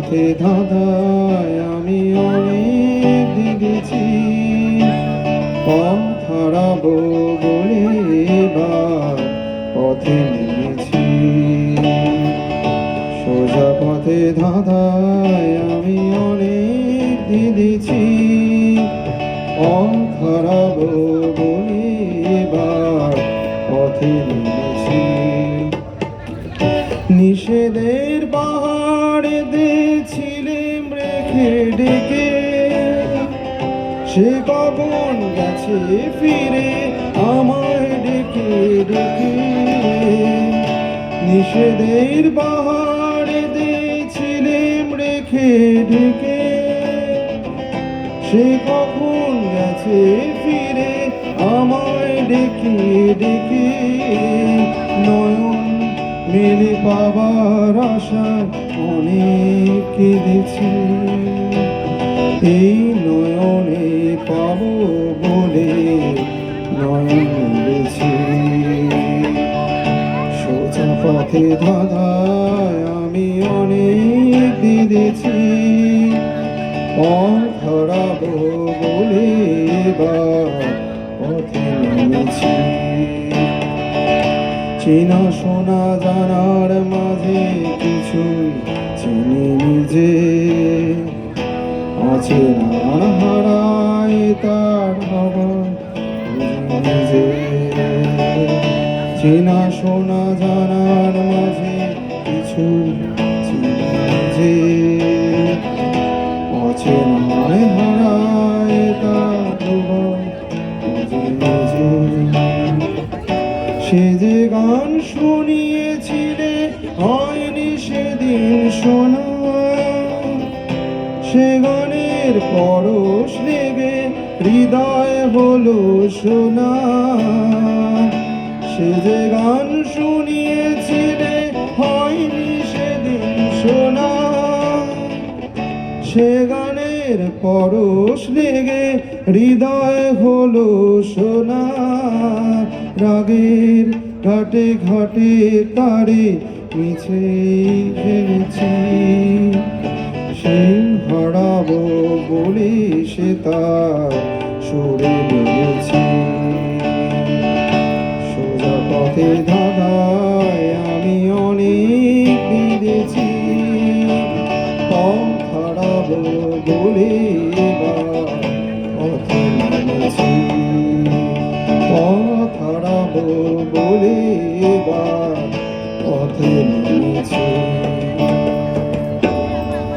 পথে ধাঁধায় আমি অনেক দিয়েছি, পথ হারাবো বলে এবার পথে নেমেছি। সোজা পথে ধাঁধায় আমি অনেক দিয়েছি, পথ হারাবো বলে এবার পথে নেমেছি। নিষেধের পাহাড়ে দিয়েছিলেম রেখে ডেকে, সে কখন গেছে ফিরে আমায় ডেকে ডেকে। নিষেধের পাহাড়ে দিয়েছিলেম রেখে ডেকে, সে কখন গেছে ফিরে আমায় ডেকে ডেকে। নয়ন মেলে পাবার আশায় অনেক কেঁদেছি, এই নয়নে পাবো বলে নয়ন মেলেছি। সোজা পথে ধাঁধায় আমি অনেক দিয়েছি, পথ হারাবো বলে এবার পথে নেমেছি। চেনা শোনা জানার মাঝে কিছু চিনি নিজে, অচেনা হারায় তার হওয়া নিজে। চেনা শোনা জানার মাঝে কিছু চিনি নিজে, অচেনায় হারায় তার হওয়া নিজে। সে যে গান শুনিয়েছিলে হয়নি সেদিন শোনা, সে গানের পরশ লেগে হৃদয় হলো শোনা। সে যে গান শুনিয়েছিলে হয়নি সেদিন শোনা, সে গানের পরশ লেগে হৃদয় হলো শোনা। রাগের ঘাটে ঘাটে তারে মিছে ভেবেছি, সেই হারাবো বলে সে তার সুরে বলেছি। সোজা পথে ধাঁধায় আমি অনেক দিয়েছি, পথ হারাবো বলে এবার পথে নেমেছি। পথ হারাবো বলে এবার পথে নেমেছি।